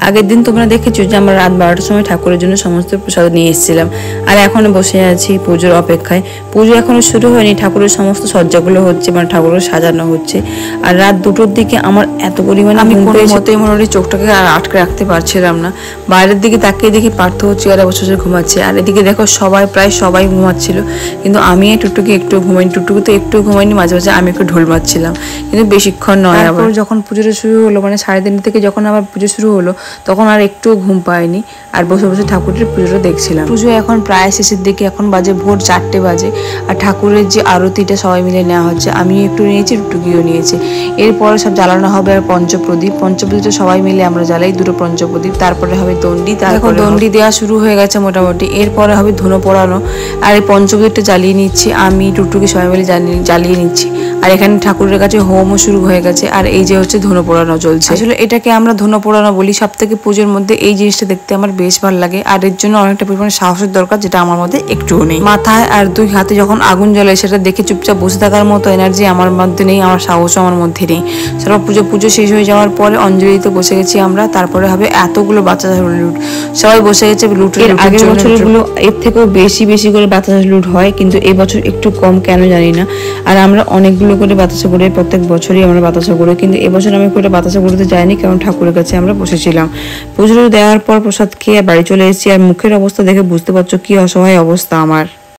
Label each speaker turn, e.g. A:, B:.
A: আগের দিন তোমরা দেখেছো যে আমরা রাত 12টার সময় ঠাকুরের জন্য সমস্ত প্রসাদ নিয়ে এসেছিলাম, আর এখনো বসে আছি পুজোর অপেক্ষায়। পুজো এখনো শুরু হয়নি, ঠাকুরের সমস্ত সজ্জাগুলো হচ্ছে, মানে ঠাকুরের সাজানো হচ্ছে। আর রাত 2টোর দিকে আমার এত পরিমাণে আমি কোনো মতেই মোটামুটি চোখটাকে আর আটকে রাখতে পারছিলাম না। বাইরের দিকে তাকিয়ে দেখি পার্থ চেয়ারে বসে বসে ঘুমাচ্ছে, আর এদিকে দেখো প্রায় সবাই ঘুমাচ্ছিল, কিন্তু আমি টুকটুকি একটু ঘুমাইনি। টুকটুকি তো একটু ঘুমাইনি, মাঝে মাঝে আমি একটু ঢোল মারছিলাম, কিন্তু বেশিক্ষণ নয়। আবার যখন পুজোটা শুরু হলো, মানে 3:30 থেকে যখন আবার পুজো শুরু হলো, তখন আর একটু ঘুম পাইনি, আর বসে বসে ঠাকুরের পুজোটা দেখছিলাম। পুজো এখন প্রায় শেষের দিকে, এখন বাজে ভোর 4টে বাজে। আর ঠাকুরের যে আরতিটা সবাই মিলে নেওয়া হচ্ছে, আমি একটু নিয়েছি, টুকটুকিও নিয়েছে। এরপরে সব জ্বালানো হবে আর পঞ্চপ্রদীপটা সবাই মিলে আমরা জ্বালাই 2টো পঞ্চপ্রদীপ। তারপরে হবে দণ্ডি, তারপর দণ্ডি দেওয়া শুরু হয়ে গেছে মোটামুটি। এরপরে হবে ধুনো পোড়ানো, আর এই পঞ্চপ্রদীপটা জ্বালিয়ে নিচ্ছি আমি, টুকটুকি সবাই মিলে জ্বালিয়ে নিচ্ছি। আর এখানে ঠাকুরের কাছে হোমও শুরু হয়ে গেছে, আর এই যে হচ্ছে ধুনো পোড়ানো চলছে। আসলে এটাকে আমরা ধুনো পোড়ানো বলি। সব থেকে পুজোর মধ্যে এই জিনিসটা দেখতে আমার বেশ ভালো লাগে, আর এর জন্য অনেকটা পরিমাণে সাহসের দরকার, যেটা আমার মধ্যে একটুও নেই। মাথায় আর 2 হাতে যখন আগুন জ্বলে, সেটা দেখে চুপচাপ বসে থাকার মতো এনার্জি আমার মধ্যে নেই, আমার সাহসও আমার মধ্যে নেই। সব পুজো শেষ হয়ে যাওয়ার পরে অঞ্জলিতে বসে গেছি আমরা। তারপরে হবে এতগুলো বাচ্চা লুট, সবাই বসে গেছে লুটের। আগের বছরগুলো এর থেকেও বেশি করে বাতাসা লুট হয়, কিন্তু এবছর একটু কম, কেন জানি না। আর আমরা অনেকগুলো করে বাতাসা করে, প্রত্যেক বছরই আমরা বাতাসা করি, কিন্তু এবছর আমি করে বাতাসা করতে যাইনি, কারণ ঠাকুরের কাছে আমরা বসেছিলাম। পুজো দেওয়ার পর প্রসাদ খেয়ে বাড়ি চলে এসেছি, আর মুখের অবস্থা দেখে বুঝতে পারছো কি অসহায় অবস্থা আমার।